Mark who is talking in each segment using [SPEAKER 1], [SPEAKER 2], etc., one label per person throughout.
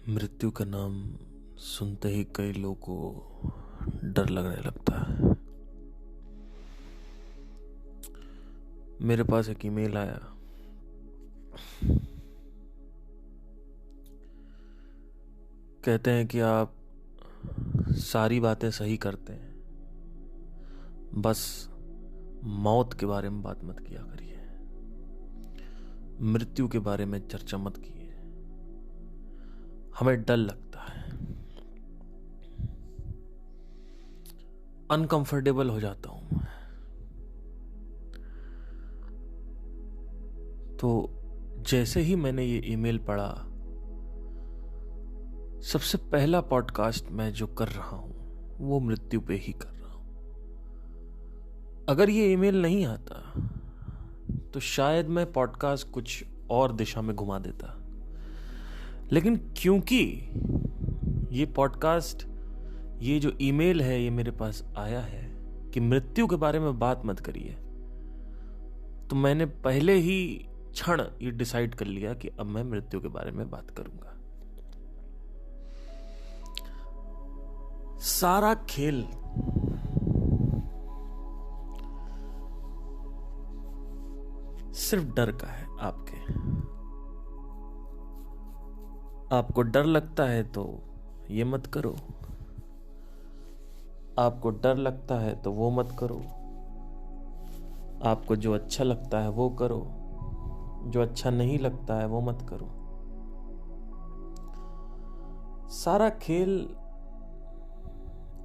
[SPEAKER 1] मृत्यु का नाम सुनते ही कई लोगों को डर लगने लगता है। मेरे पास एक ईमेल आया। कहते हैं कि आप सारी बातें सही करते हैं, बस मौत के बारे में बात मत किया करिए, मृत्यु के बारे में चर्चा मत कीजिए, हमें डर लगता है, अनकंफर्टेबल हो जाता हूं मैं। तो जैसे ही मैंने ये ईमेल पढ़ा, सबसे पहला पॉडकास्ट मैं जो कर रहा हूं वो मृत्यु पे ही कर रहा हूं। अगर ये ईमेल नहीं आता तो शायद मैं पॉडकास्ट कुछ और दिशा में घुमा देता, लेकिन क्योंकि ये पॉडकास्ट, ये जो ईमेल है, ये मेरे पास आया है कि मृत्यु के बारे में बात मत करिए, तो मैंने पहले ही क्षण ये डिसाइड कर लिया कि अब मैं मृत्यु के बारे में बात करूंगा। सारा खेल सिर्फ डर का है। आपको डर लगता है तो ये मत करो, आपको डर लगता है तो वो मत करो, आपको जो अच्छा लगता है वो करो, जो अच्छा नहीं लगता है वो मत करो। सारा खेल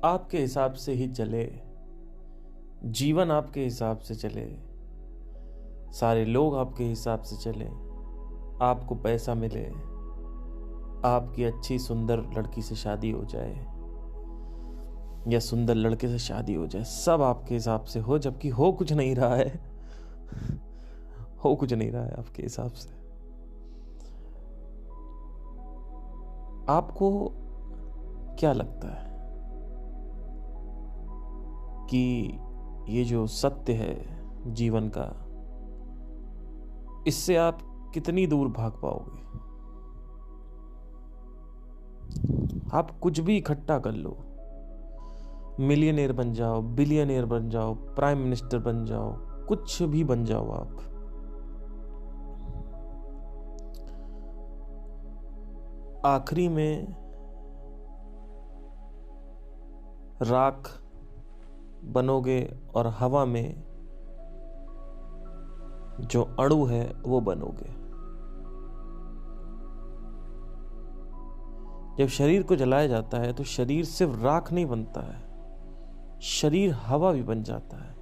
[SPEAKER 1] आपके हिसाब से ही चले, जीवन आपके हिसाब से चले, सारे लोग आपके हिसाब से चले, आपको पैसा मिले, आपकी अच्छी सुंदर लड़की से शादी हो जाए या सुंदर लड़के से शादी हो जाए, सब आपके हिसाब से हो, जबकि हो कुछ नहीं रहा है। हो कुछ नहीं रहा है आपके हिसाब से। आपको क्या लगता है कि ये जो सत्य है जीवन का, इससे आप कितनी दूर भाग पाओगे? आप कुछ भी इकट्ठा कर लो, मिलियनेयर बन जाओ, बिलियनेयर बन जाओ, प्राइम मिनिस्टर बन जाओ, कुछ भी बन जाओ, आप आखिरी में राख बनोगे और हवा में जो अणु है वो बनोगे। जब शरीर को जलाया जाता है तो शरीर सिर्फ राख नहीं बनता है, शरीर हवा भी बन जाता है।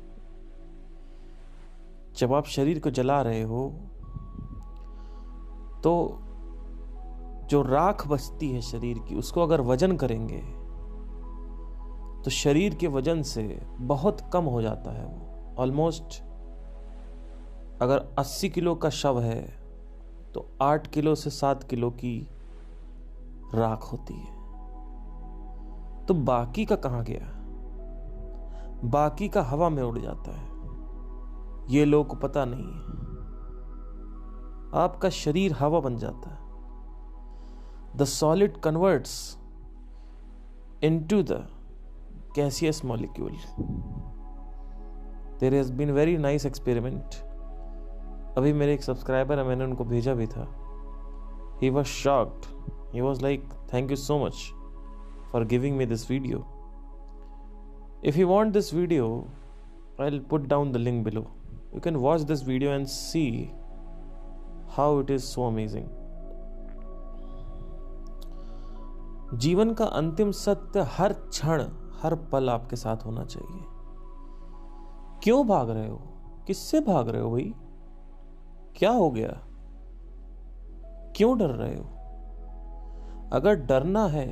[SPEAKER 1] जब आप शरीर को जला रहे हो तो जो राख बचती है शरीर की, उसको अगर वजन करेंगे तो शरीर के वजन से बहुत कम हो जाता है वो। ऑलमोस्ट अगर 80 किलो का शव है तो 8 किलो से 7 किलो की राख होती है। तो बाकी का कहां गया? बाकी का हवा में उड़ जाता है। ये लोगों को पता नहीं है। आपका शरीर हवा बन जाता है। The solid converts into the gaseous molecule. There has been very nice experiment. अभी मेरे एक सब्सक्राइबर है, मैंने उनको भेजा भी था. He was shocked. He was like, thank you so much for giving me this video. If you want this video, I'll put down the link below. You can watch this video and see how it is so amazing. जीवन का अंतिम सत्य हर क्षण, हर पल आपके साथ होना चाहिए। क्यों भाग रहे हो? किससे भाग रहे हो भाई? क्या हो गया? क्यों डर रहे हो? अगर डरना है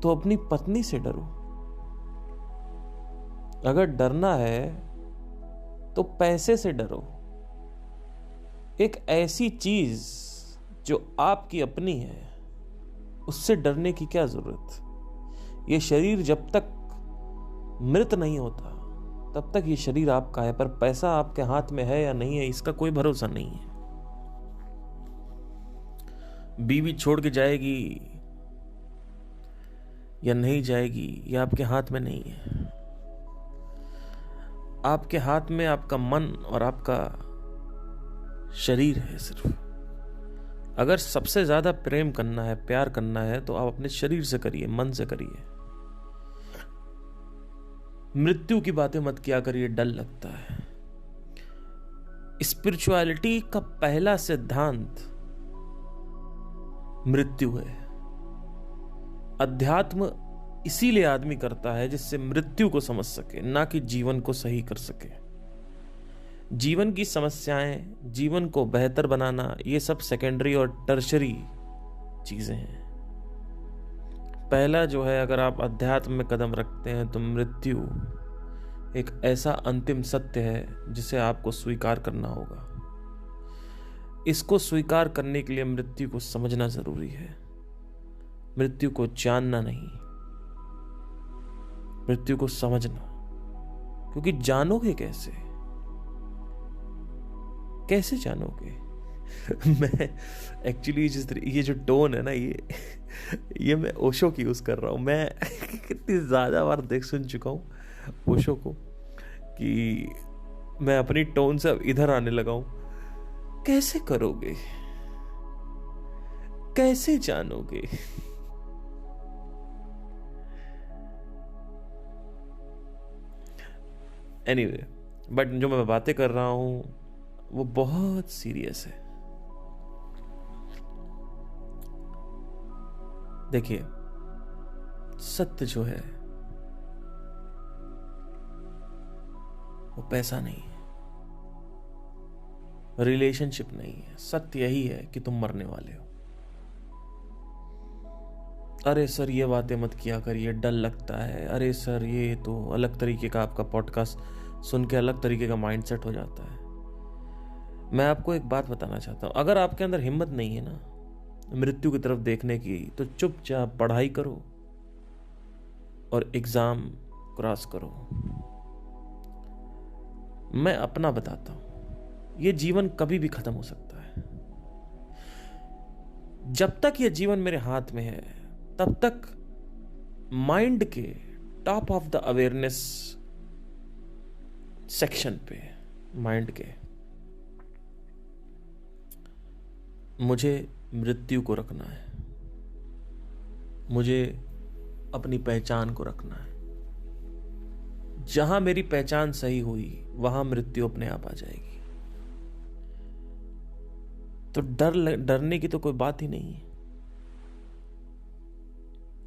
[SPEAKER 1] तो अपनी पत्नी से डरो। अगर डरना है तो पैसे से डरो। एक ऐसी चीज जो आपकी अपनी है, उससे डरने की क्या जरूरत? ये शरीर जब तक मृत नहीं होता तब तक ये शरीर आपका है, पर पैसा आपके हाथ में है या नहीं है, इसका कोई भरोसा नहीं है। बीवी छोड़ के जाएगी या नहीं जाएगी ये आपके हाथ में नहीं है। आपके हाथ में आपका मन और आपका शरीर है सिर्फ। अगर सबसे ज्यादा प्रेम करना है, प्यार करना है, तो आप अपने शरीर से करिए, मन से करिए। मृत्यु की बातें मत किया करिए, डर लगता है। स्पिरिचुअलिटी का पहला सिद्धांत मृत्यु है। अध्यात्म इसीलिए आदमी करता है जिससे मृत्यु को समझ सके, ना कि जीवन को सही कर सके। जीवन की समस्याएं, जीवन को बेहतर बनाना, ये सब सेकेंडरी और टर्शरी चीजें हैं। पहला जो है, अगर आप अध्यात्म में कदम रखते हैं तो मृत्यु एक ऐसा अंतिम सत्य है जिसे आपको स्वीकार करना होगा। इसको स्वीकार करने के लिए मृत्यु को समझना जरूरी है, मृत्यु को जानना नहीं, मृत्यु को समझना। क्योंकि जानोगे कैसे, कैसे जानोगे? मैं एक्चुअली ये जो टोन है ना, ये मैं ओशो की यूज कर रहा हूं। मैं कितनी ज्यादा बार सुन चुका हूं ओशो को कि मैं अपनी टोन से अब इधर आने लगा हूं। कैसे करोगे, कैसे जानोगे? एनीवे, बट जो मैं बातें कर रहा हूं वो बहुत सीरियस है। देखिए, सत्य जो है वो पैसा नहीं है, रिलेशनशिप नहीं है। सत्य यही है कि तुम मरने वाले हो। अरे सर ये बातें मत किया करिए, डर लगता है। अरे सर ये तो अलग तरीके का, आपका पॉडकास्ट सुन के अलग तरीके का माइंडसेट हो जाता है। मैं आपको एक बात बताना चाहता हूं, अगर आपके अंदर हिम्मत नहीं है ना मृत्यु की तरफ देखने की, तो चुपचाप पढ़ाई करो और एग्जाम क्रॉस करो। मैं अपना बताता हूं, ये जीवन कभी भी खत्म हो सकता है। जब तक ये जीवन मेरे हाथ में है तब तक माइंड के top of the awareness section पे, माइंड के, मुझे मृत्यु को रखना है, मुझे अपनी पहचान को रखना है। जहां मेरी पहचान सही हुई वहां मृत्यु अपने आप आ जाएगी। तो डरने की तो कोई बात ही नहीं है।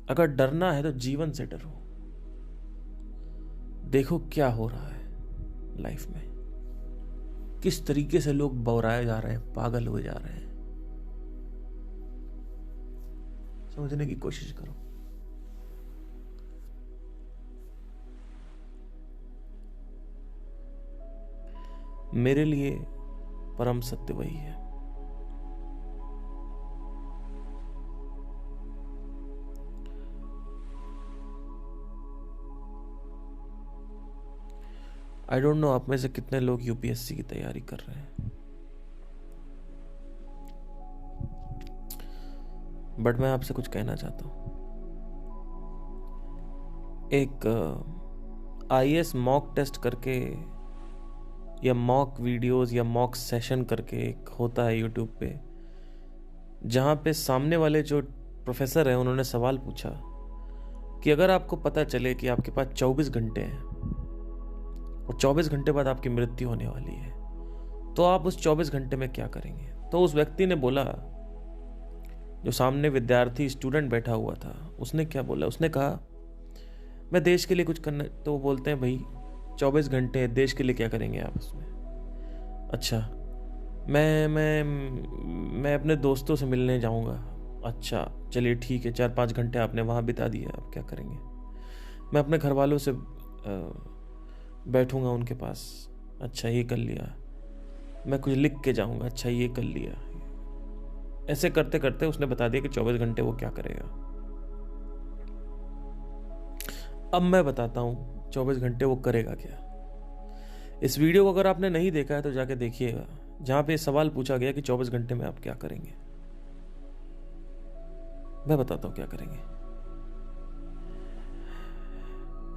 [SPEAKER 1] अगर डरना है तो जीवन से डरो। देखो क्या हो रहा है लाइफ में, किस तरीके से लोग बौराए जा रहे हैं, पागल हुए जा रहे हैं। समझने की कोशिश करो। मेरे लिए परम सत्य वही है। आई डोंट नो आप में से कितने लोग यूपीएससी की तैयारी कर रहे हैं, बट मैं आपसे कुछ कहना चाहता हूं। एक आईएएस मॉक टेस्ट करके या मॉक वीडियोस या मॉक सेशन करके एक होता है यूट्यूब पे, जहां पे सामने वाले जो प्रोफेसर हैं उन्होंने सवाल पूछा कि अगर आपको पता चले कि आपके पास 24 घंटे हैं और 24 घंटे बाद आपकी मृत्यु होने वाली है, तो आप उस 24 घंटे में क्या करेंगे? तो उस व्यक्ति ने बोला, जो सामने विद्यार्थी स्टूडेंट बैठा हुआ था, उसने क्या बोला? उसने कहा मैं देश के लिए कुछ करना। तो वो बोलते हैं भाई 24 घंटे देश के लिए क्या करेंगे आप उसमें? अच्छा, मैं अपने दोस्तों से मिलने जाऊंगा। अच्छा चलिए ठीक है, 4-5 घंटे आपने वहाँ बिता दिए, आप क्या करेंगे? मैं अपने घर वालों से बैठूंगा उनके पास। अच्छा ये कर लिया। मैं कुछ लिख के जाऊंगा। अच्छा ये कर लिया। ऐसे करते करते उसने बता दिया कि 24 घंटे वो क्या करेगा। अब मैं बताता हूं 24 घंटे वो करेगा क्या। इस वीडियो को अगर आपने नहीं देखा है तो जाके देखिएगा, जहां पे सवाल पूछा गया कि 24 घंटे में आप क्या करेंगे। मैं बताता हूं क्या करेंगे।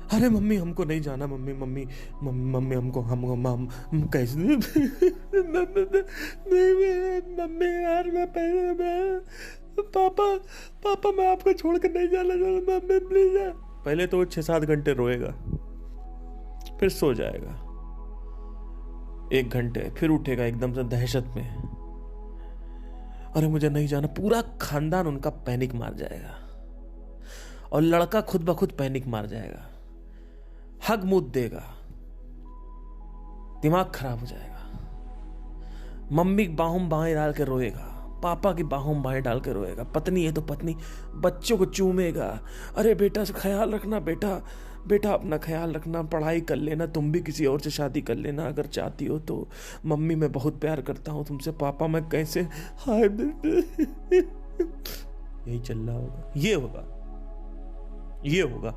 [SPEAKER 1] अरे मम्मी हमको नहीं जाना, मम्मी मम्मी मम्मी मम्मी हमको हम कैसे मम्मी यार मैं पापा पापा मैं आपको छोड़कर नहीं जाना चाहता मम्मी प्लीज। पहले तो वो 6-7 घंटे रोएगा, फिर सो जाएगा 1 घंटे, फिर उठेगा एकदम से दहशत में, अरे मुझे नहीं जाना। पूरा खानदान उनका पैनिक मार जाएगा और लड़का खुद ब खुद पैनिक मार जाएगा, हग मुद देगा, दिमाग खराब हो जाएगा। मम्मी की बाहों में बाहें डाल के रोएगा, पापा की बाहों में बाहें डाल के रोएगा, पत्नी है तो पत्नी बच्चों को चूमेगा, अरे बेटा से ख्याल रखना, बेटा बेटा अपना ख्याल रखना, पढ़ाई कर लेना, तुम भी किसी और से शादी कर लेना अगर चाहती हो तो, मम्मी मैं बहुत प्यार करता हूं तुमसे, पापा मैं कैसे हाय यही चल रहा होगा। ये होगा, ये होगा,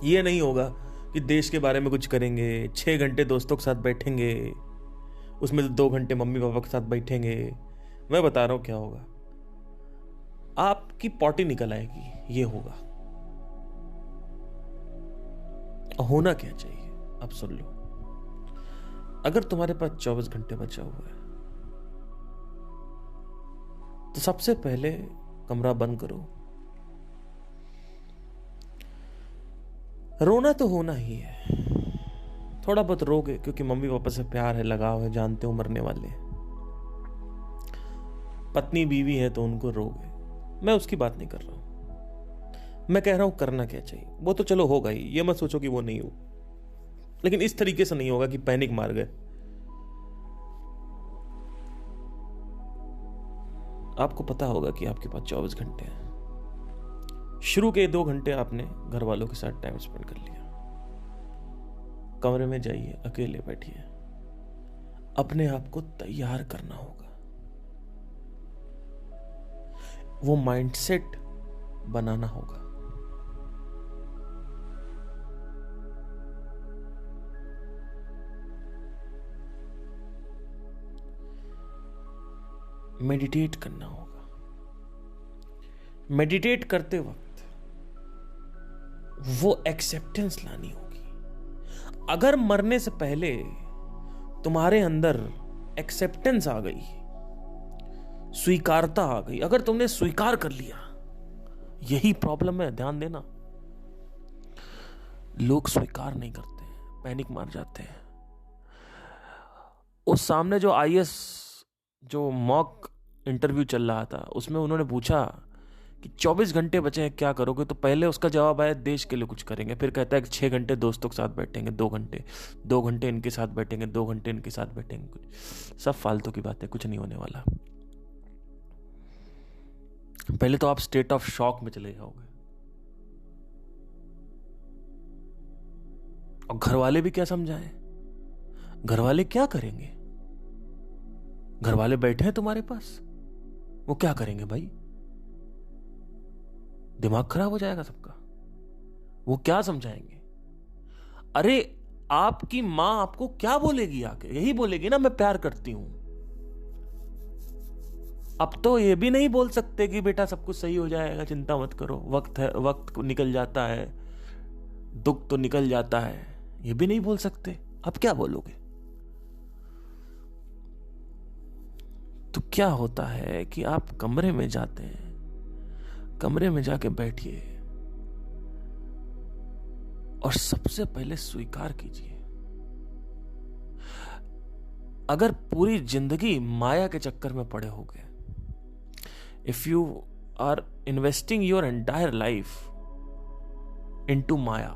[SPEAKER 1] ये नहीं होगा कि देश के बारे में कुछ करेंगे, 6 घंटे दोस्तों के साथ बैठेंगे, उसमें तो 2 घंटे मम्मी पापा के साथ बैठेंगे। मैं बता रहा हूं क्या होगा, आपकी पॉटी निकल आएगी। ये होगा। होना क्या चाहिए अब सुन लो। अगर तुम्हारे पास 24 घंटे बचा हुआ है तो सबसे पहले कमरा बंद करो। रोना तो होना ही है, थोड़ा बहुत रोगे क्योंकि मम्मी पापा से प्यार है, लगाव है, जानते हो मरने वाले हैं। पत्नी बीवी है तो उनको रोगे, मैं उसकी बात नहीं कर रहा हूं। मैं कह रहा हूं करना क्या चाहिए। वो तो चलो होगा ही, ये मत सोचो कि वो नहीं हो, लेकिन इस तरीके से नहीं होगा कि पैनिक मार गए। आपको पता होगा कि आपके पास 24 घंटे हैं। शुरू के 2 घंटे आपने घर वालों के साथ टाइम स्पेंड कर लिया, कमरे में जाइए, अकेले बैठिए, अपने आप को तैयार करना होगा। वो माइंडसेट बनाना होगा। मेडिटेट करना होगा। मेडिटेट करते वक्त वो एक्सेप्टेंस लानी होगी। अगर मरने से पहले तुम्हारे अंदर एक्सेप्टेंस आ गई, स्वीकारता आ गई, अगर तुमने स्वीकार कर लिया, यही प्रॉब्लम है, ध्यान देना। लोग स्वीकार नहीं करते, पैनिक मार जाते हैं। उस सामने जो आईएएस जो मॉक इंटरव्यू चल रहा था, उसमें उन्होंने पूछा कि 24 घंटे बचे हैं क्या करोगे, तो पहले उसका जवाब आया देश के लिए कुछ करेंगे। फिर कहता है कि 6 घंटे दोस्तों के साथ बैठेंगे, 2 घंटे इनके साथ बैठेंगे, 2 घंटे इनके साथ बैठेंगे। कुछ सब फालतू की बातें, कुछ नहीं होने वाला। पहले तो आप स्टेट ऑफ शॉक में चले जाओगे, और घर वाले भी क्या समझाएं, घर वाले क्या करेंगे? घर वाले बैठे हैं तुम्हारे पास, वो क्या करेंगे भाई? दिमाग खराब हो जाएगा सबका। वो क्या समझाएंगे? अरे आपकी मां आपको क्या बोलेगी आके? यही बोलेगी ना मैं प्यार करती हूं। अब तो ये भी नहीं बोल सकते कि बेटा सब कुछ सही हो जाएगा, चिंता मत करो, वक्त है, वक्त निकल जाता है, दुख तो निकल जाता है, ये भी नहीं बोल सकते। अब क्या बोलोगे? तो क्या होता है कि आप कमरे में जाते हैं, कमरे में जाके बैठिए और सबसे पहले स्वीकार कीजिए। अगर पूरी जिंदगी माया के चक्कर में पड़े होगे, if you are investing your entire life into maya,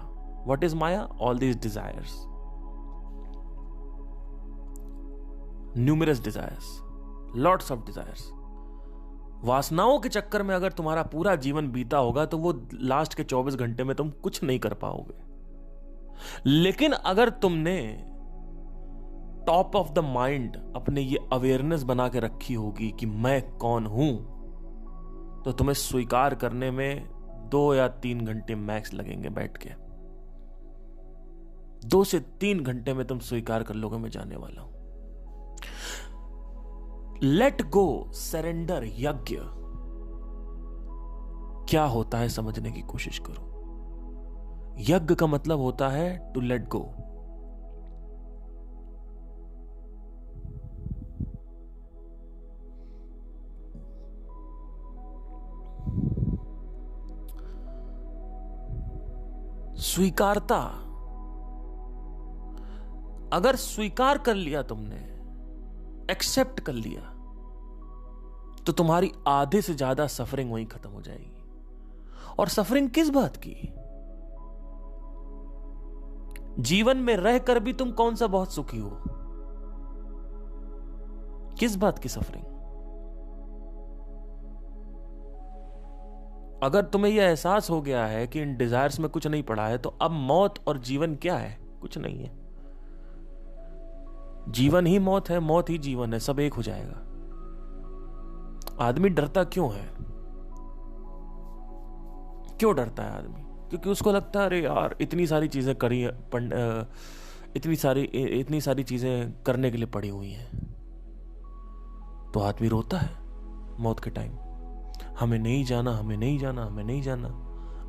[SPEAKER 1] what is maya? All these desires, numerous desires, lots of desires. वासनाओं के चक्कर में अगर तुम्हारा पूरा जीवन बीता होगा तो वो लास्ट के 24 घंटे में तुम कुछ नहीं कर पाओगे। लेकिन अगर तुमने टॉप ऑफ द माइंड अपने ये अवेयरनेस बना के रखी होगी कि मैं कौन हूं, तो तुम्हें स्वीकार करने में 2 या 3 घंटे मैक्स लगेंगे बैठ के। 2 से 3 घंटे में तुम स्वीकार कर लोगे मैं जाने वाला हूं। लेट गो, सरेंडर यज्ञ क्या होता है समझने की कोशिश करो। यज्ञ का मतलब होता है टू लेट गो। स्वीकारता, अगर स्वीकार कर लिया तुमने, एक्सेप्ट कर लिया, तो तुम्हारी आधे से ज्यादा सफरिंग वहीं खत्म हो जाएगी। और सफरिंग किस बात की? जीवन में रहकर भी तुम कौन सा बहुत सुखी हो? किस बात की सफरिंग? अगर तुम्हें यह एहसास हो गया है कि इन डिजायर्स में कुछ नहीं पड़ा है, तो अब मौत और जीवन क्या है? कुछ नहीं है। जीवन ही मौत है, मौत ही जीवन है, सब एक हो जाएगा। आदमी डरता क्यों है? क्यों डरता है आदमी? क्योंकि उसको लगता है अरे यार इतनी सारी चीजें करी, इतनी सारी चीजें करने के लिए पड़ी हुई हैं। तो आदमी रोता है मौत के टाइम, हमें नहीं जाना, हमें नहीं जाना, हमें नहीं जाना।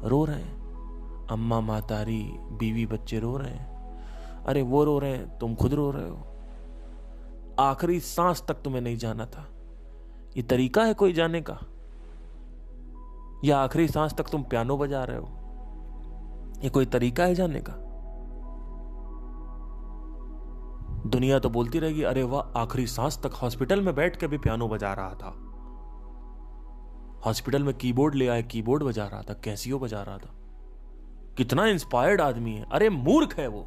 [SPEAKER 1] रो रहे हैं, अम्मा मातारी बीवी बच्चे रो रहे हैं। अरे वो रो रहे हैं, तुम खुद रो रहे हो। आखिरी सांस तक तुम्हें नहीं जाना था। ये तरीका है कोई जाने का? या आखिरी सांस तक तुम पियानो बजा रहे हो, ये कोई तरीका है जाने का? दुनिया तो बोलती रहेगी अरे वाह, आखिरी सांस तक हॉस्पिटल में बैठ के भी पियानो बजा रहा था, हॉस्पिटल में कीबोर्ड ले आए, कीबोर्ड बजा रहा था, कैसियो बजा रहा था, कितना इंस्पायर्ड आदमी है। अरे मूर्ख है वो।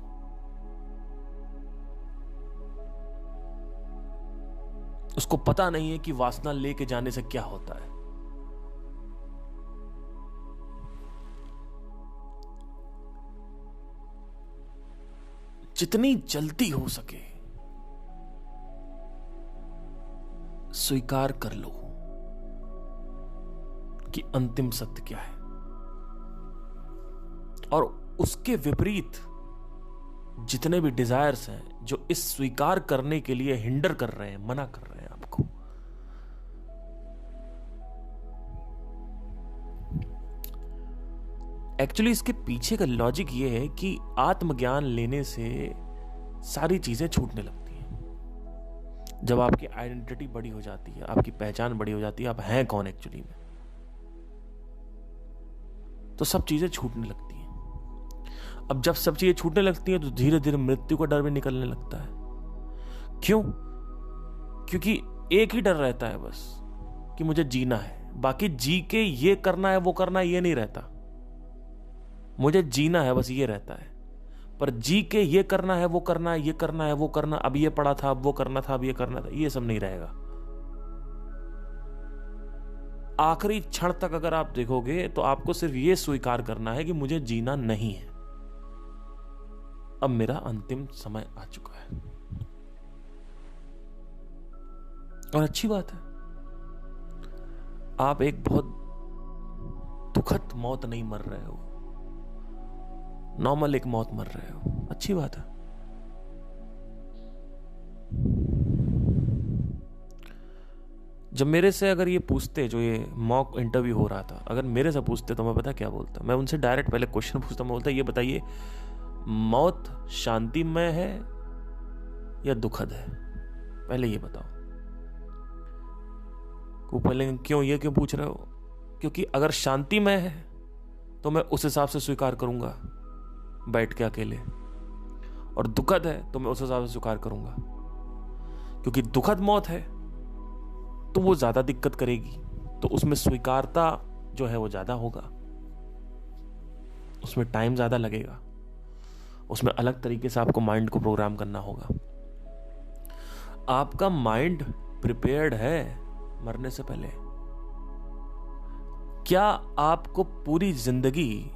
[SPEAKER 1] उसको पता नहीं है कि वासना लेके जाने से क्या होता है। जितनी जल्दी हो सके स्वीकार कर लो कि अंतिम सत्य क्या है, और उसके विपरीत जितने भी डिजायर्स हैं जो इस स्वीकार करने के लिए हिंडर कर रहे हैं, मना कर रहे हैं आपको, एक्चुअली इसके पीछे का लॉजिक ये है कि आत्मज्ञान लेने से सारी चीजें छूटने लगती हैं। जब आपकी आइडेंटिटी बड़ी हो जाती है, आपकी पहचान बड़ी हो जाती है, आप हैं कौन एक्चुअली में, तो सब चीजें छूटने लगती हैं। अब जब सब चीजें छूटने लगती हैं तो धीरे धीरे मृत्यु का डर भी निकलने लगता है। क्यों? क्योंकि एक ही डर रहता है बस कि मुझे जीना है, बाकी जी के ये करना है वो करना है ये नहीं रहता। मुझे जीना है बस ये रहता है, पर जी के ये करना है वो करना है, ये करना है वो करना, अब ये पड़ा था अब वो करना था, अब ये करना था, ये सब नहीं रहेगा। आखिरी क्षण तक अगर आप देखोगे तो आपको सिर्फ ये स्वीकार करना है कि मुझे जीना नहीं है, अब मेरा अंतिम समय आ चुका है। और अच्छी बात है, आप एक बहुत दुखद मौत नहीं मर रहे हो, नॉर्मल एक मौत मर रहे हो, अच्छी बात है। जब मेरे से अगर ये पूछते, जो ये मॉक इंटरव्यू हो रहा था, अगर मेरे से पूछते तो मैं पता क्या बोलता? मैं उनसे डायरेक्ट पहले क्वेश्चन पूछता, मैं बोलता ये बताइए मौत शांतिमय है या दुखद है? पहले ये बताओ। वो पहले क्यों, ये क्यों पूछ रहे हो? क्योंकि अगर शांतिमय है तो मैं उस हिसाब से स्वीकार करूंगा बैठ के अकेले, और दुखद है तो मैं उस हिसाब से स्वीकार करूंगा। क्योंकि दुखद मौत है तो वो ज्यादा दिक्कत करेगी, तो उसमें स्वीकारता जो है वो ज्यादा होगा, उसमें टाइम ज्यादा लगेगा, उसमें अलग तरीके से आपको माइंड को प्रोग्राम करना होगा। आपका माइंड प्रिपेयर्ड है मरने से पहले? क्या आपको पूरी जिंदगी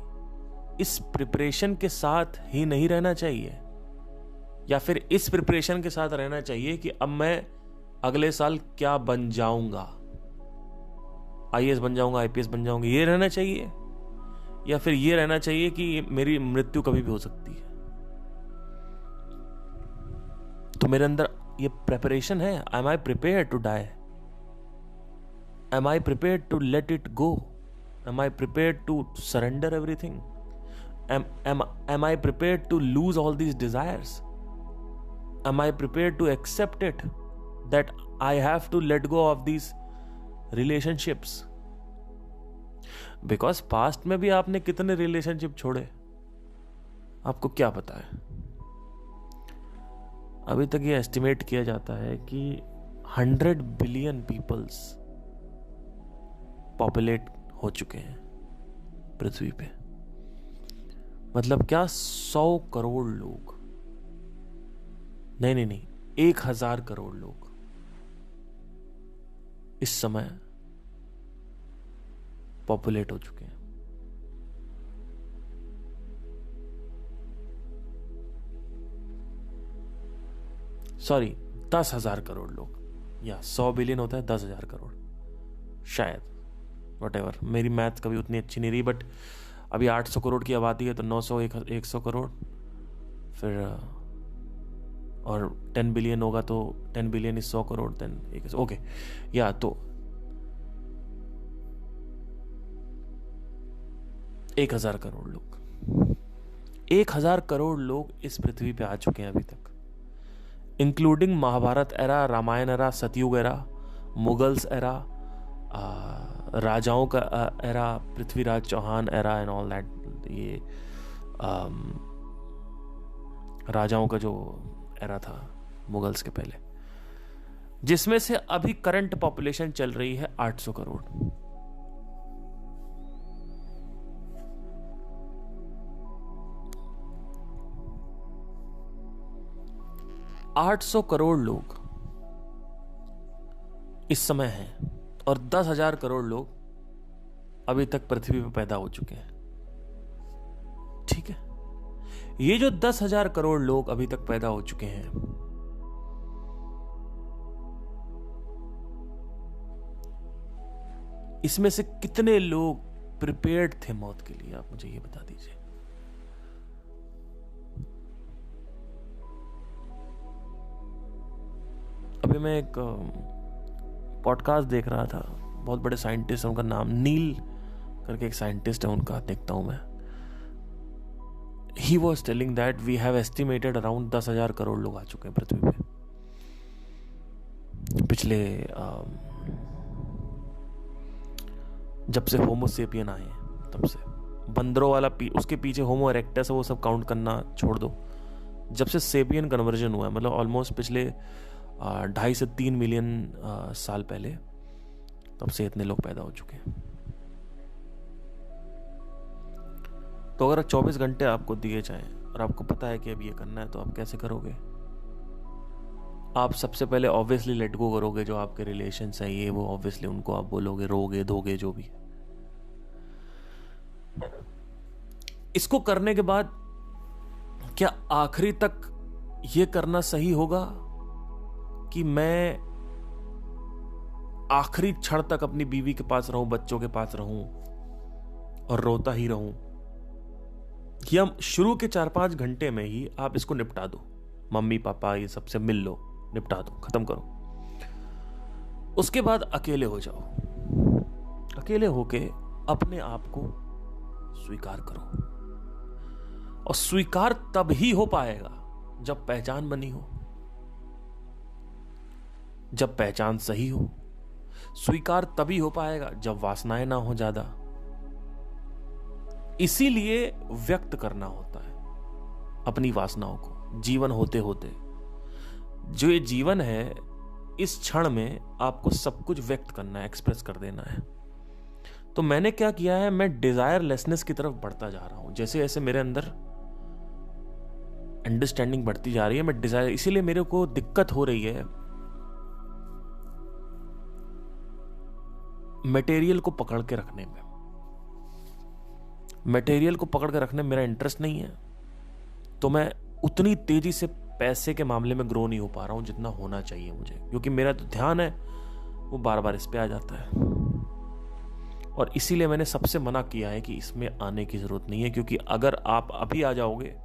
[SPEAKER 1] इस प्रिपरेशन के साथ ही नहीं रहना चाहिए, या फिर इस प्रिपरेशन के साथ रहना चाहिए कि अब मैं अगले साल क्या बन जाऊंगा, आईएएस बन जाऊंगा, आईपीएस बन जाऊंगा, ये रहना चाहिए? या फिर ये रहना चाहिए कि मेरी मृत्यु कभी भी हो सकती है? तो मेरे अंदर ये प्रिपरेशन है। Am I prepared to die? Am I prepared to let it go? Am I prepared to surrender everything? Am I prepared to lose all these desires? Am I prepared to accept it that I have to let go of these relationships? Because past में भी आपने कितने relationship छोड़े, आपको क्या पता है? अभी तक ये एस्टिमेट किया जाता है कि 100 बिलियन पीपल्स पॉपुलेट हो चुके हैं पृथ्वी पे। मतलब क्या 100 करोड़ लोग, नहीं, 1000 करोड़ लोग इस समय पॉपुलेट हो चुके हैं। सॉरी, 10,000 करोड़ लोग, या 100 बिलियन होता है 10,000 करोड़ शायद, वॉटेवर, मेरी मैथ कभी उतनी अच्छी नहीं रही, बट अभी 800 करोड़ की आबादी है तो 900 100 करोड़, फिर और 10 बिलियन होगा तो 10 billion is 100 crore, then okay, या तो 1000 करोड़ लोग, 1000 करोड़ लोग इस पृथ्वी पे आ चुके हैं अभी तक, including Mahabharata era, Ramayana era, Satyug era, Mughals era, राजाओं का era, Prithviraj Chauhan era and all that. ये राजाओं का जो एरा था मुगल्स के पहले, जिसमें से अभी करंट पॉपुलेशन चल रही है 800 करोड़। $800 करोड़ लोग इस समय हैं और 10,000 करोड़ लोग अभी तक पृथ्वी पर पैदा हो चुके हैं। ठीक है, ये जो 10,000 करोड़ लोग अभी तक पैदा हो चुके हैं, इसमें से कितने लोग प्रिपेयर्ड थे मौत के लिए, आप मुझे ये बता दीजिए। अभी मैं एक पॉडकास्ट देख रहा था, बहुत बड़े साइंटिस्ट हैं, उनका नाम नील करके एक साइंटिस्ट है, उनका देखता हूं मैं। He was telling that we have estimated around 10,000 crore लोग आ चुके हैं पृथ्वी पे पिछले जब से होमो सेपियन आए हैं तब से। बंदरों वाला उसके पीछे होमो इरेक्टस है, वो सब काउंट करना छोड़ दो। जब से सेपियन कन्वर्जन हुआ है, मतलब ऑलमोस्ट पिछले 2.5 से 3 मिलियन साल पहले, तब से इतने लोग पैदा हो चुके हैं। तो अगर 24 घंटे आपको दिए जाएं और आपको पता है कि अब ये करना है, तो आप कैसे करोगे? आप सबसे पहले ऑब्वियसली लेट गो करोगे जो आपके रिलेशंस हैं, ये वो, ऑब्वियसली उनको आप बोलोगे, रोगे धोगे जो भी है। इसको करने के बाद क्या आखिरी तक ये करना सही होगा कि मैं आखिरी क्षण तक अपनी बीवी के पास रहूं, बच्चों के पास रहूं और रोता ही रहूं, या शुरू के 4-5 घंटे में ही आप इसको निपटा दो, मम्मी पापा ये सबसे मिल लो, निपटा दो, खत्म करो। उसके बाद अकेले हो जाओ, अकेले होके अपने आप को स्वीकार करो। और स्वीकार तब ही हो पाएगा जब पहचान बनी हो, जब पहचान सही हो। स्वीकार तभी हो पाएगा जब वासनाएं ना हो ज्यादा। इसीलिए व्यक्त करना होता है अपनी वासनाओं को जीवन होते होते। जो ये जीवन है, इस क्षण में आपको सब कुछ व्यक्त करना है, एक्सप्रेस कर देना है। तो मैंने क्या किया है, मैं डिजायरलेसनेस की तरफ बढ़ता जा रहा हूं। जैसे जैसे मेरे अंदर अंडरस्टैंडिंग बढ़ती जा रही है, मैं डिजायर, इसीलिए मेरे को दिक्कत हो रही है मटेरियल को पकड़ के रखने में। मटेरियल को पकड़ के रखने में मेरा इंटरेस्ट नहीं है, तो मैं उतनी तेजी से पैसे के मामले में ग्रो नहीं हो पा रहा हूं जितना होना चाहिए मुझे, क्योंकि मेरा जो ध्यान है वो बार बार इस पे आ जाता है। और इसीलिए मैंने सबसे मना किया है कि इसमें आने की जरूरत नहीं है, क्योंकि अगर आप अभी आ जाओगे,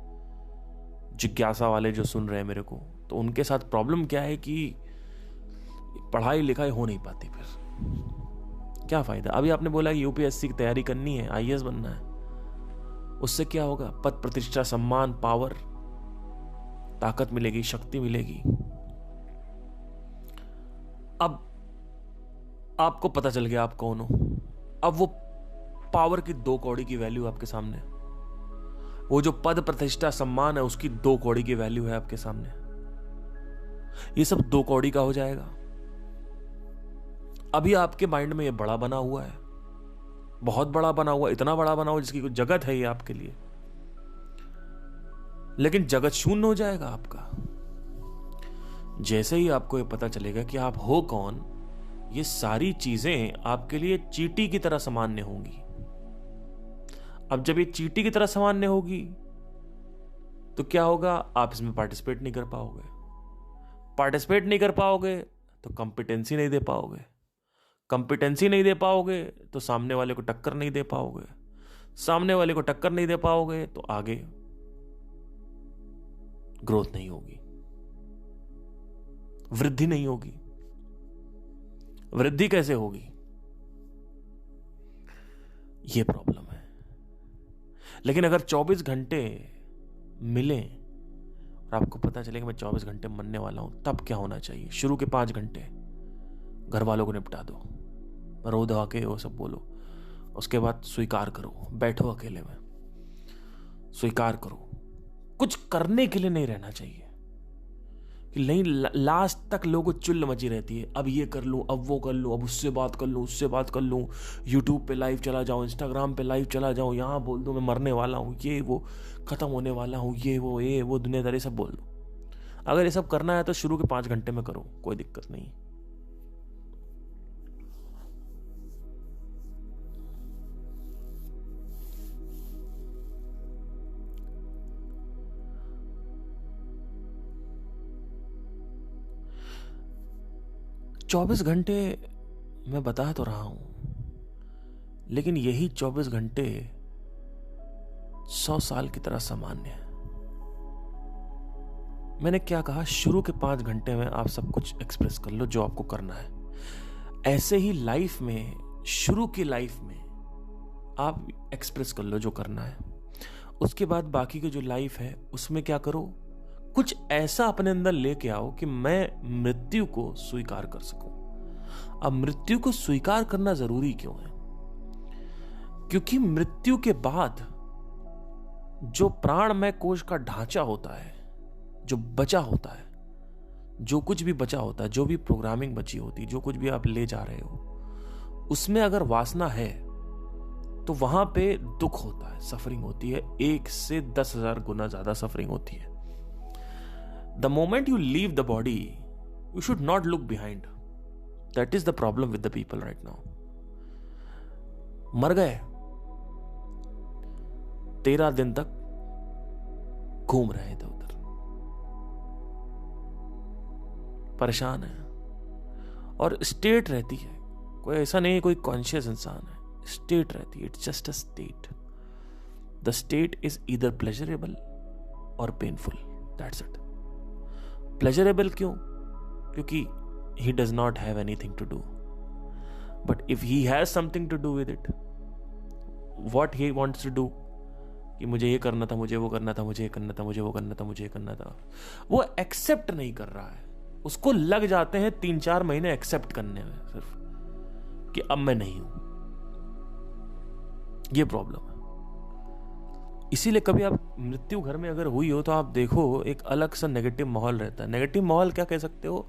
[SPEAKER 1] जिज्ञासा वाले जो सुन रहे हैं मेरे को, तो उनके साथ प्रॉब्लम क्या है कि पढ़ाई लिखाई हो नहीं पाती फिर, क्या फायदा? अभी आपने बोला कि यूपीएससी की तैयारी करनी है, आईएएस बनना है, उससे क्या होगा? पद प्रतिष्ठा, सम्मान, पावर, ताकत मिलेगी, शक्ति मिलेगी। अब आपको पता चल गया आप कौन हो। अब वो पावर की 2 कौड़ी की वैल्यू आपके सामने, वो जो पद प्रतिष्ठा सम्मान है उसकी 2 कौड़ी की वैल्यू है आपके सामने। ये सब 2 कौड़ी का हो जाएगा। अभी आपके माइंड में ये बड़ा बना हुआ है, बहुत बड़ा बना हुआ, इतना बड़ा बना हुआ जिसकी कोई जगत है ये आपके लिए, लेकिन जगत शून्य हो जाएगा आपका जैसे ही आपको ये पता चलेगा कि आप हो कौन। ये सारी चीजें आपके लिए चींटी की तरह सामान्य होंगी। अब जब ये चींटी की तरह सामान्य होगी तो क्या होगा? आप इसमें पार्टिसिपेट नहीं कर पाओगे। पार्टिसिपेट नहीं कर पाओगे तो कॉम्पिटेंसी नहीं दे पाओगे। कॉम्पिटेंसी नहीं दे पाओगे तो सामने वाले को टक्कर नहीं दे पाओगे। सामने वाले को टक्कर नहीं दे पाओगे तो आगे ग्रोथ नहीं होगी, वृद्धि नहीं होगी। वृद्धि कैसे होगी? यह प्रॉब्लम है। लेकिन अगर 24 घंटे मिले और आपको पता चले कि मैं 24 घंटे मरने वाला हूं, तब क्या होना चाहिए? शुरू के 5 घंटे घर वालों को निपटा दो, रो दो के वो सब बोलो, उसके बाद स्वीकार करो, बैठो अकेले में, स्वीकार करो। कुछ करने के लिए नहीं रहना चाहिए कि नहीं लास्ट तक लोगों को चुल मची रहती है। अब ये कर लूं, अब वो कर लूं, अब उससे बात कर लूं, उससे बात कर लूं, यूट्यूब पे लाइव चला जाऊं, इंस्टाग्राम पे लाइव चला जाऊं, यहां बोल दूं मैं मरने वाला हूं, ये वो खत्म होने वाला हूं, ये वो दुनियादारी सब बोल दो। अगर ये सब करना है तो शुरू के 5 घंटे में करो, कोई दिक्कत नहीं। चौबीस घंटे मैं बता तो रहा हूं, लेकिन यही 24 घंटे 100 साल की तरह सामान्य है। मैंने क्या कहा? शुरू के 5 घंटे में आप सब कुछ एक्सप्रेस कर लो जो आपको करना है। ऐसे ही लाइफ में, शुरू की लाइफ में आप एक्सप्रेस कर लो जो करना है। उसके बाद बाकी की जो लाइफ है उसमें क्या करो? कुछ ऐसा अपने अंदर लेके आओ कि मैं मृत्यु को स्वीकार कर सकूं। अब मृत्यु को स्वीकार करना जरूरी क्यों है? क्योंकि मृत्यु के बाद जो प्राणमय कोश का ढांचा होता है, जो बचा होता है, जो कुछ भी बचा होता है, जो भी प्रोग्रामिंग बची होती है, जो कुछ भी आप ले जा रहे हो, उसमें अगर वासना है तो वहां पे दुख होता है, सफरिंग होती है। 1 से 10,000 गुना ज्यादा सफरिंग होती है। The moment you leave the body, you should not look behind. That is the problem with the people right now. मर गए, 13 दिन तक घूम रहे थे उधर, परेशान है। और स्टेट रहती है, कोई ऐसा नहीं है कोई कॉन्शियस इंसान है, स्टेट रहती है। It's just a state. The state is either pleasurable और पेनफुल, दैट्स इट। प्लेजरेबल क्यों? क्योंकि he does not have anything to do, but if he has something to do with it, what he wants to do, कि मुझे ये करना था, मुझे वो करना था, मुझे ये करना था, मुझे वो करना था, मुझे ये करना था, वो एक्सेप्ट नहीं कर रहा है। उसको लग जाते हैं 3-4 महीने एक्सेप्ट करने में सिर्फ कि अब मैं नहीं हूं। ये प्रॉब्लम है। इसीलिए कभी आप मृत्यु घर में अगर हुई हो तो आप देखो एक अलग सा नेगेटिव माहौल रहता है। नेगेटिव माहौल क्या कह सकते हो?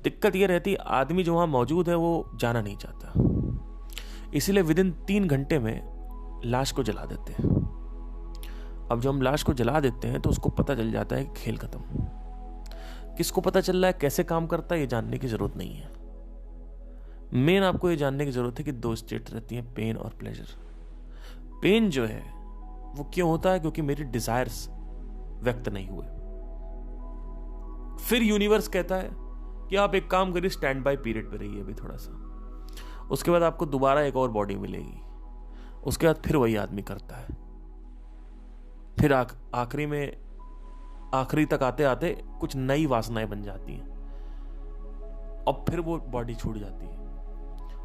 [SPEAKER 1] दिक्कत ये रहती है आदमी जो वहां मौजूद है वो जाना नहीं चाहता, इसीलिए विदिन 3 घंटे में लाश को जला देते हैं। अब जब हम लाश को जला देते हैं तो उसको पता चल जाता है खेल खत्म। किसको पता चल रहा है, कैसे काम करता है, ये जानने की जरूरत नहीं है। मेन आपको ये जानने की जरूरत है कि 2 स्टेट रहती हैं, पेन और प्लेजर। पेन जो है वो क्यों होता है? क्योंकि मेरी डिजायर्स व्यक्त नहीं हुए। फिर यूनिवर्स कहता है कि आप एक काम करिए, स्टैंड बाय पीरियड पे रहिए अभी थोड़ा सा, उसके बाद आपको दोबारा एक और बॉडी मिलेगी। उसके बाद फिर वही आदमी करता है। फिर आखिरी में, आखिरी तक आते आते कुछ नई वासनाएं बन जाती हैं और फिर वो बॉडी छूट जाती है।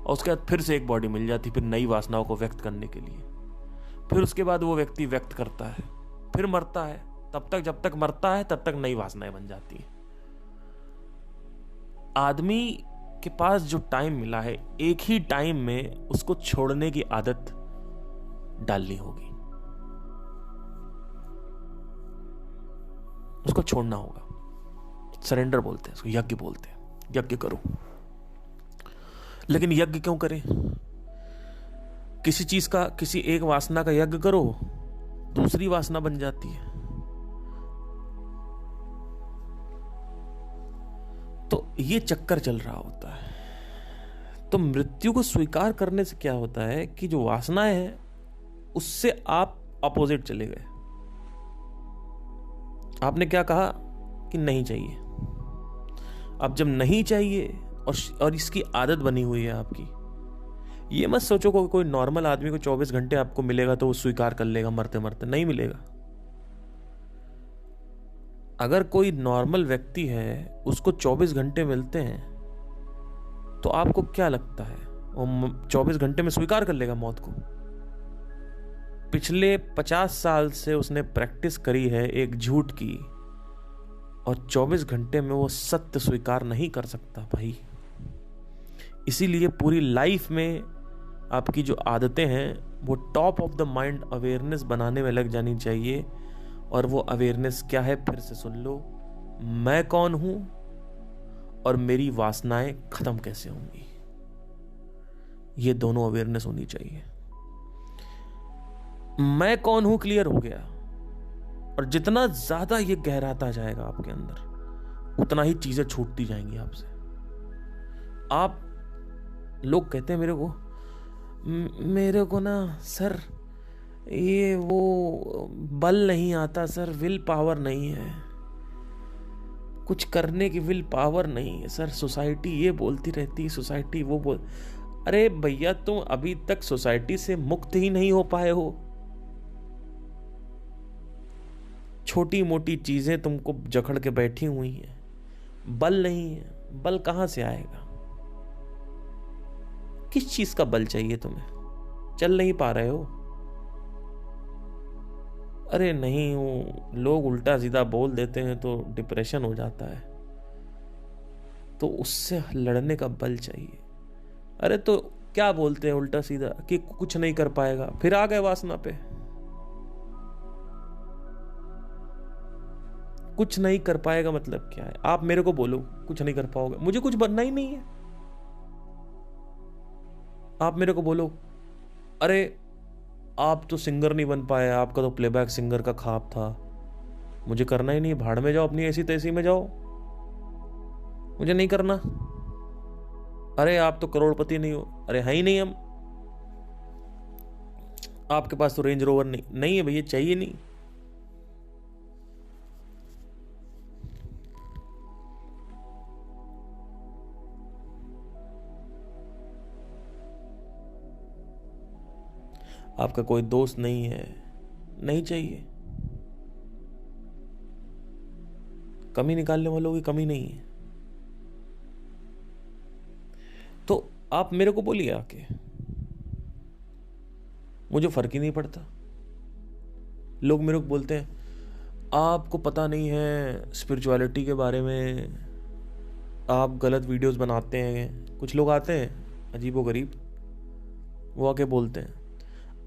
[SPEAKER 1] और उसके बाद फिर से एक बॉडी मिल जाती, फिर नई वासनाओं को व्यक्त करने के लिए। फिर उसके बाद वो व्यक्ति व्यक्त करता है, फिर मरता है, तब तक जब तक मरता है तब तक नई वासनाएं बन जाती हैं। आदमी के पास जो टाइम मिला है, एक ही टाइम में उसको छोड़ने की आदत डालनी होगी, उसको छोड़ना होगा। सरेंडर बोलते हैं उसको, यज्ञ बोलते हैं, यज्ञ करो। लेकिन यज्ञ क्यों करें? किसी चीज का, किसी एक वासना का यज्ञ करो, दूसरी वासना बन जाती है। तो ये चक्कर चल रहा होता है। तो मृत्यु को स्वीकार करने से क्या होता है कि जो वासनाएं हैं उससे आप अपोजिट चले गए। आपने क्या कहा कि नहीं चाहिए। अब जब नहीं चाहिए और इसकी आदत बनी हुई है आपकी, ये मत सोचो कोई नॉर्मल आदमी को 24 घंटे आपको मिलेगा तो वो स्वीकार कर लेगा मरते मरते, नहीं मिलेगा। अगर कोई नॉर्मल व्यक्ति है उसको 24 घंटे मिलते हैं तो आपको क्या लगता है वो 24 घंटे में स्वीकार कर लेगा मौत को? पिछले 50 साल से उसने प्रैक्टिस करी है एक झूठ की, और 24 घंटे में वो सत्य स्वीकार नहीं कर सकता भाई। इसीलिए पूरी लाइफ में आपकी जो आदतें हैं वो top of the mind awareness बनाने में लग जानी चाहिए। और वो अवेयरनेस क्या है, फिर से सुन लो, मैं कौन हूं और मेरी वासनाएं खत्म कैसे होंगी। ये दोनों अवेयरनेस होनी चाहिए। मैं कौन हूं क्लियर हो गया, और जितना ज्यादा ये गहराता जाएगा आपके अंदर उतना ही चीजें छूटती जाएंगी आपसे। आप लोग कहते हैं मेरे को ना सर ये वो बल नहीं आता सर, विल पावर नहीं है, कुछ करने की विल पावर नहीं है सर, सोसाइटी ये बोलती रहती है, सोसाइटी वो बोल। अरे भैया तुम अभी तक सोसाइटी से मुक्त ही नहीं हो पाए हो। छोटी मोटी चीजें तुमको जकड़ के बैठी हुई हैं, बल नहीं है। बल कहां से आएगा? किस चीज का बल चाहिए तुम्हें? चल नहीं पा रहे हो? अरे नहीं, वो लोग उल्टा सीधा बोल देते हैं तो डिप्रेशन हो जाता है, तो उससे लड़ने का बल चाहिए। अरे तो क्या बोलते हैं उल्टा सीधा कि कुछ नहीं कर पाएगा, फिर आ गए वासना पे। कुछ नहीं कर पाएगा मतलब क्या है? आप मेरे को बोलो कुछ नहीं कर पाओगे, मुझे कुछ बनना ही नहीं है। आप मेरे को बोलो अरे आप तो सिंगर नहीं बन पाए, आपका तो प्लेबैक सिंगर का ख्वाब था, मुझे करना ही नहीं, भाड़ में जाओ, अपनी ऐसी तैसी में जाओ, मुझे नहीं करना। अरे आप तो करोड़पति नहीं हो, अरे है ही नहीं हम, आपके पास तो रेंज रोवर नहीं है भैया, चाहिए नहीं। आपका कोई दोस्त नहीं है, नहीं चाहिए। कमी निकालने वालों की कमी नहीं है। तो आप मेरे को बोलिए आके, मुझे फर्क ही नहीं पड़ता। लोग मेरे को बोलते हैं आपको पता नहीं है स्पिरिचुअलिटी के बारे में, आप गलत वीडियोस बनाते हैं। कुछ लोग आते हैं अजीबोगरीब, वो आके बोलते हैं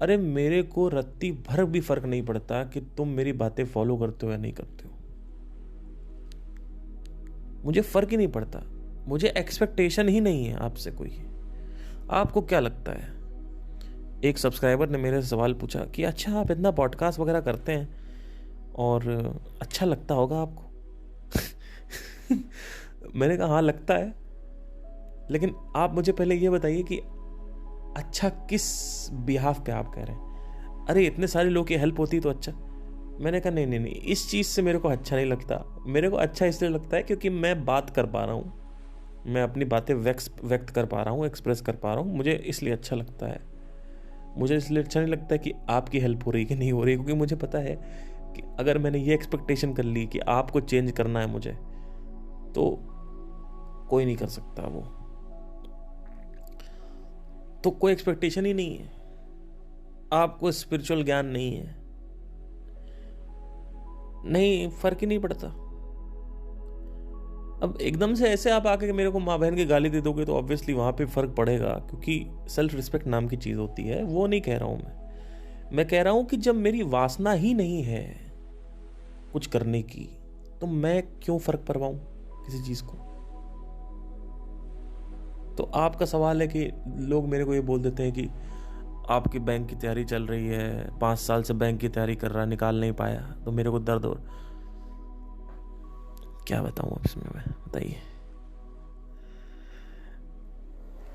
[SPEAKER 1] अरे मेरे को रत्ती भर भी फर्क नहीं पड़ता कि तुम मेरी बातें फॉलो करते हो या नहीं करते हो, मुझे फर्क ही नहीं पड़ता, मुझे एक्सपेक्टेशन ही नहीं है आपसे कोई। आपको क्या लगता है? एक सब्सक्राइबर ने मेरे से सवाल पूछा कि अच्छा आप इतना पॉडकास्ट वगैरह करते हैं और अच्छा लगता होगा आपको। मैंने कहा हाँ लगता है, लेकिन आप मुझे पहले ये बताइए कि अच्छा किस बिहाफ पे आप कह रहे हैं? अरे इतने सारे लोग की हेल्प होती तो अच्छा। मैंने कहा नहीं, इस चीज़ से मेरे को अच्छा नहीं लगता। मेरे को अच्छा इसलिए लगता है क्योंकि मैं बात कर पा रहा हूँ, मैं अपनी बातें व्यक्त कर पा रहा हूँ, एक्सप्रेस कर पा रहा हूँ, मुझे इसलिए अच्छा लगता है। मुझे इसलिए अच्छा नहीं लगता कि आपकी हेल्प हो रही कि नहीं हो रही, क्योंकि मुझे पता है कि अगर मैंने ये एक्सपेक्टेशन कर ली कि आपको चेंज करना है मुझे, तो कोई नहीं कर सकता वो। तो कोई एक्सपेक्टेशन ही नहीं है, आपको स्पिरिचुअल ज्ञान नहीं है, नहीं, फर्क ही नहीं पड़ता। अब एकदम से ऐसे आप आके मेरे को माँ बहन की गाली दे दोगे तो ऑब्वियसली वहां पे फर्क पड़ेगा, क्योंकि सेल्फ रिस्पेक्ट नाम की चीज होती है। वो नहीं कह रहा हूं मैं कह रहा हूं कि जब मेरी वासना ही नहीं है कुछ करने की, तो मैं क्यों फर्क परवाऊं किसी चीज को। तो आपका सवाल है कि लोग मेरे को ये बोल देते हैं कि आपकी बैंक की तैयारी चल रही है, 5 साल से बैंक की तैयारी कर रहा, निकाल नहीं पाया, तो मेरे को दर्द हो। क्या बताऊं अब इसमें मैं, बताइए।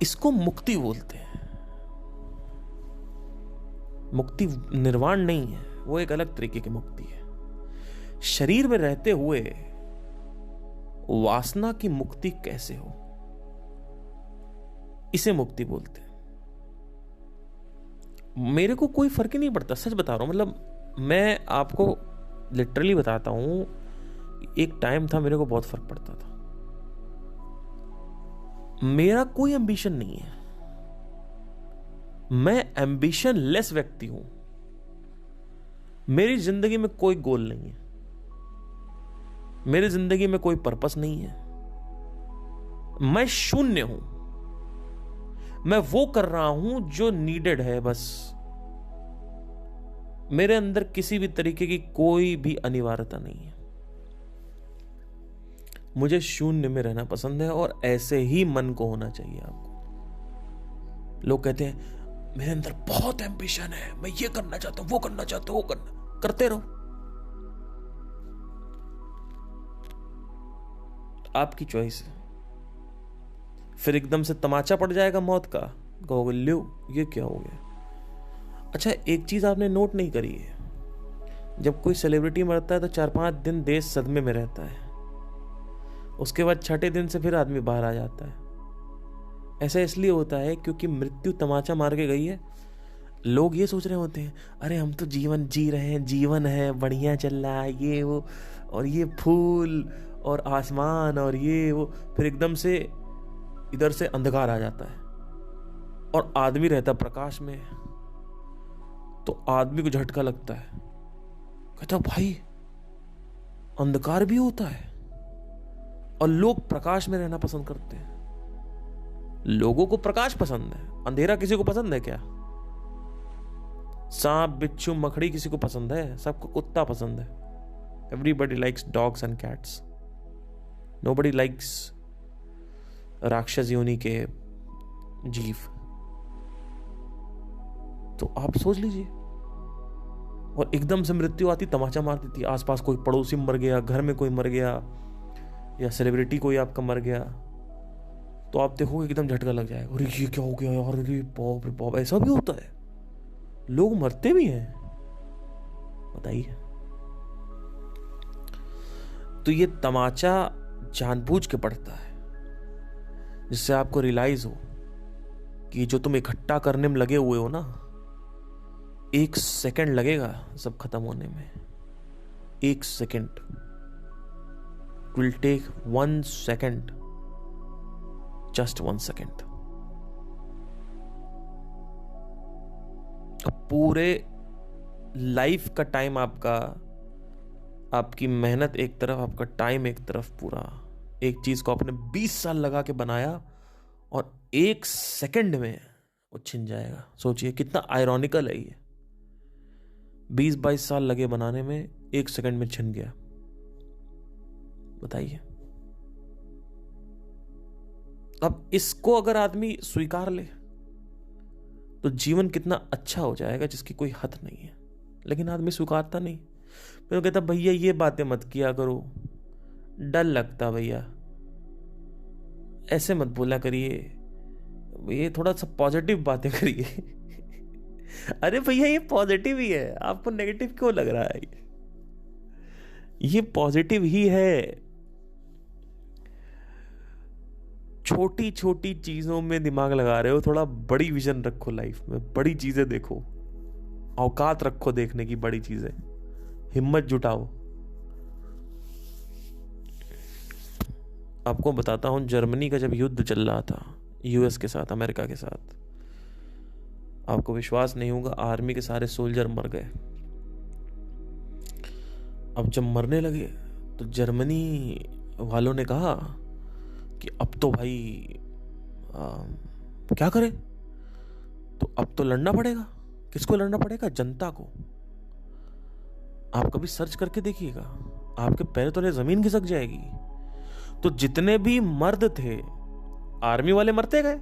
[SPEAKER 1] इसको मुक्ति बोलते हैं। मुक्ति निर्वाण नहीं है, वो एक अलग तरीके की मुक्ति है। शरीर में रहते हुए वासना की मुक्ति कैसे हो, इसे मुक्ति बोलते हैं। मेरे को कोई फर्क ही नहीं पड़ता, सच बता रहा हूं। मतलब मैं आपको लिटरली बताता हूं, एक टाइम था मेरे को बहुत फर्क पड़ता था। मेरा कोई एम्बिशन नहीं है, मैं एम्बिशन लेस व्यक्ति हूं। मेरी जिंदगी में कोई गोल नहीं है, मेरी जिंदगी में कोई पर्पस नहीं है, मैं शून्य हूं। मैं वो कर रहा हूं जो नीडेड है बस। मेरे अंदर किसी भी तरीके की कोई भी अनिवार्यता नहीं है। मुझे शून्य में रहना पसंद है, और ऐसे ही मन को होना चाहिए आपको। लोग कहते हैं मेरे अंदर बहुत एम्बिशन है, मैं ये करना चाहता हूं, वो करना चाहता हूं, वो करना, करते रहो। आपकी चॉइस है। फिर एकदम से तमाचा पड़ जाएगा मौत का, कहोगे लो ये क्या हो गया। अच्छा, एक चीज आपने नोट नहीं करी है, जब कोई सेलिब्रिटी मरता है तो 4-5 दिन देश सदमे में रहता है, उसके बाद 6ठे दिन से फिर आदमी बाहर आ जाता है। ऐसा इसलिए होता है क्योंकि मृत्यु तमाचा मार के गई है। लोग ये सोच रहे होते हैं अरे हम तो जीवन जी रहे हैं, जीवन है, बढ़िया चल रहा है, ये वो, और ये फूल और आसमान और ये वो, फिर एकदम से इधर से अंधकार आ जाता है और आदमी रहता प्रकाश में। तो आदमी को झटका लगता है, कहता भाई अंधकार भी होता है, और लोग प्रकाश में रहना पसंद करते हैं। लोगों को प्रकाश पसंद है, अंधेरा किसी को पसंद है क्या? सांप, बिच्छू, मकड़ी किसी को पसंद है? सबको कुत्ता पसंद है। Everybody likes dogs and cats, nobody likes राक्षस योनि के जीव। तो आप सोच लीजिए। और एकदम से मृत्यु आती, तमाचा मार देती, आसपास कोई पड़ोसी मर गया, घर में कोई मर गया, या सेलिब्रिटी कोई आपका मर गया, तो आप देखोगे एकदम झटका लग जाएगा, अरे ये क्या हो गया यार, अरे बाप रे बाप, ऐसा भी होता है, लोग मरते भी हैं, बताइए। तो ये तमाचा जानबूझ के पड़ता है, जिससे आपको रियलाइज हो कि जो तुम इकट्ठा करने में लगे हुए हो ना, 1 सेकंड लगेगा सब खत्म होने में। 1 second, it will take 1 second, just 1 second. पूरे लाइफ का टाइम आपका, आपकी मेहनत एक तरफ, आपका टाइम एक तरफ, पूरा एक चीज को आपने 20 साल लगा के बनाया और 1 सेकंड में वो छिन जाएगा। सोचिए कितना आयरॉनिकल है ये। 20-22 साल लगे बनाने में, 1 सेकंड में छिन गया, बताइए। अब इसको अगर आदमी स्वीकार ले तो जीवन कितना अच्छा हो जाएगा, जिसकी कोई हद नहीं है। लेकिन आदमी स्वीकारता नहीं। मैं कहता भैया ये बातें मत किया करो, डर लगता भैया, ऐसे मत बोला करिए, ये थोड़ा सा पॉजिटिव बातें करिए। अरे भैया ये पॉजिटिव ही है, आपको नेगेटिव क्यों लग रहा है? ये पॉजिटिव ही है। छोटी छोटी चीजों में दिमाग लगा रहे हो, थोड़ा बड़ी विजन रखो लाइफ में, बड़ी चीजें देखो, औकात रखो देखने की बड़ी चीजें, हिम्मत जुटाओ। आपको बताता हूं, जर्मनी का जब युद्ध चल रहा था यूएस के साथ, अमेरिका के साथ, आपको विश्वास नहीं होगा, आर्मी के सारे सोल्जर मर गए। अब जब मरने लगे तो जर्मनी वालों ने कहा कि अब तो भाई क्या करें, तो अब तो लड़ना पड़ेगा। किसको लड़ना पड़ेगा? जनता को। आप कभी सर्च करके देखिएगा, आपके पैर तले जमीन खिसक जाएगी। तो जितने भी मर्द थे, आर्मी वाले मरते गए।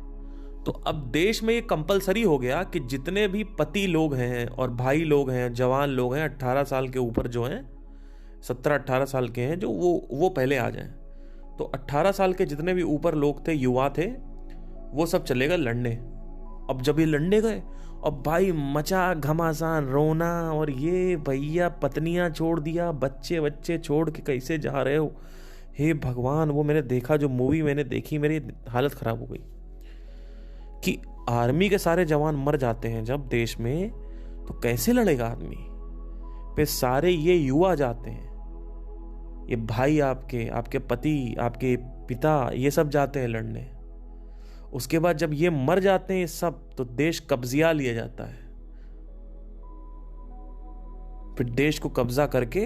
[SPEAKER 1] तो अब देश में ये कंपलसरी हो गया कि जितने भी पति लोग हैं और भाई लोग हैं, जवान लोग हैं, 18 साल के ऊपर जो हैं, 17-18 साल के हैं, जो वो पहले आ जाएं। तो 18 साल के जितने भी ऊपर लोग थे, युवा थे, वो सब चले गए लड़ने। अब जब ये लड़ने गए, अब भाई मचा घमासान, रोना, और ये भैया पत्नियां छोड़ दिया, बच्चे छोड़ के कैसे जा रहे हो, हे भगवान। वो मैंने देखा, जो मूवी मैंने देखी, मेरी हालत खराब हो गई कि आर्मी के सारे जवान मर जाते हैं जब देश में, तो कैसे लड़ेगा आदमी। पे सारे ये युवा जाते हैं, ये भाई आपके पति, आपके पिता, ये सब जाते हैं लड़ने। उसके बाद जब ये मर जाते हैं सब, तो देश कब्जिया लिया जाता है। फिर देश को कब्जा करके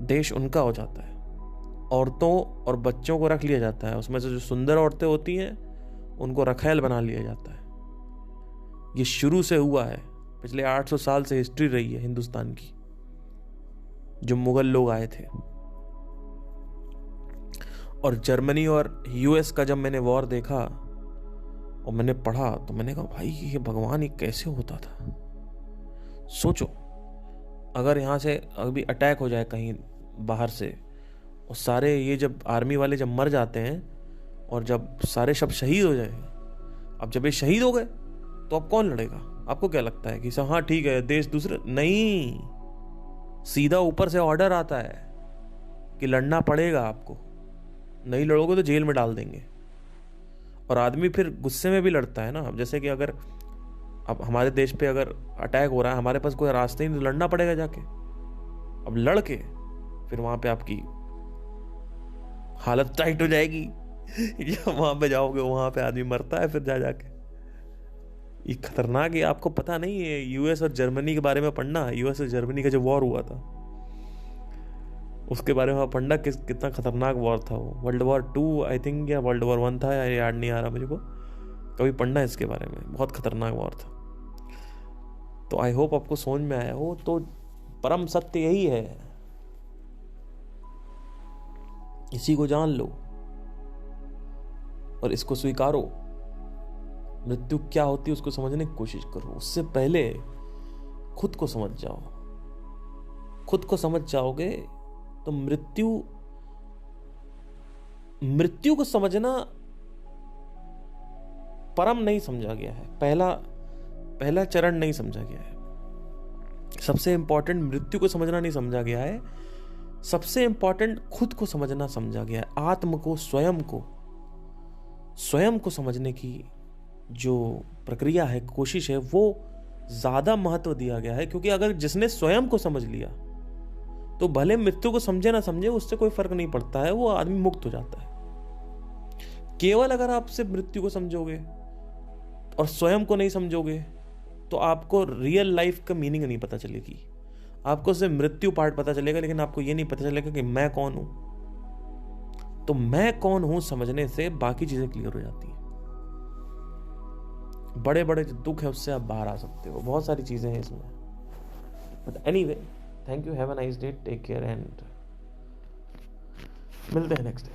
[SPEAKER 1] देश उनका हो जाता है। औरतों और बच्चों को रख लिया जाता है, उसमें से जो सुंदर औरतें होती हैं उनको रखैल बना लिया जाता है। ये शुरू से हुआ है, पिछले 800 साल से हिस्ट्री रही है हिंदुस्तान की, जो मुगल लोग आए थे। और जर्मनी और यूएस का जब मैंने वॉर देखा और मैंने पढ़ा, तो मैंने कहा भाई ये भगवान, ये कैसे होता था। सोचो, अगर यहाँ से अभी अटैक हो जाए कहीं बाहर से, और सारे ये जब आर्मी वाले जब मर जाते हैं और जब सारे सब शहीद हो जाए, अब जब ये शहीद हो गए तो अब कौन लड़ेगा? आपको क्या लगता है कि सब हाँ ठीक है, देश दूसरे? नहीं, सीधा ऊपर से ऑर्डर आता है कि लड़ना पड़ेगा आपको, नहीं लड़ोगे तो जेल में डाल देंगे। और आदमी फिर गुस्से में भी लड़ता है ना। अब जैसे कि अगर अब हमारे देश पे अगर अटैक हो रहा है, हमारे पास कोई रास्ता ही नहीं, तो लड़ना पड़ेगा जाके। अब लड़ के फिर वहां पे आपकी हालत टाइट हो जाएगी। जब वहां पे जाओगे, वहां पे आदमी मरता है फिर जाके। ये खतरनाक है, आपको पता नहीं है। यूएस और जर्मनी के बारे में पढ़ना, यूएस और जर्मनी का जो वॉर हुआ था उसके बारे में पढ़ना, कितना खतरनाक वॉर था वो। वर्ल्ड वॉर 2 आई थिंक, या वर्ल्ड वॉर 1 था, याद नहीं आ रहा मुझे को। कभी पढ़ना इसके बारे में, बहुत खतरनाक वॉर था। तो आई होप आपको समझ में आया हो। तो परम सत्य यही है, इसी को जान लो और इसको स्वीकारो। मृत्यु क्या होती है उसको समझने की कोशिश करो। उससे पहले खुद को समझ जाओ। खुद को समझ जाओगे तो मृत्यु को समझना परम नहीं समझा गया है, पहला चरण नहीं समझा गया है। सबसे इंपॉर्टेंट मृत्यु को समझना नहीं समझा गया है, सबसे इंपॉर्टेंट खुद को समझना समझा गया है। आत्म को, स्वयं को समझने की जो प्रक्रिया है, कोशिश है, वो ज्यादा महत्व दिया गया है। क्योंकि अगर जिसने स्वयं को समझ लिया तो भले मृत्यु को समझे ना समझे, उससे कोई फर्क नहीं पड़ता है, वो आदमी मुक्त हो जाता है। केवल अगर आप सिर्फ मृत्यु को समझोगे और स्वयं को नहीं समझोगे तो आपको रियल लाइफ का मीनिंग नहीं पता चलेगी। आपको सिर्फ मृत्यु पार्ट पता चलेगा, लेकिन आपको ये नहीं पता चलेगा कि मैं कौन हूं। तो मैं कौन हूं समझने से बाकी चीजें क्लियर हो जाती हैं। बड़े बड़े जो दुख है उससे आप बाहर आ सकते हो। बहुत सारी चीजें हैं इसमें। But anyway, thank you, have a nice day, take care, and मिलते हैं नेक्स्ट डे।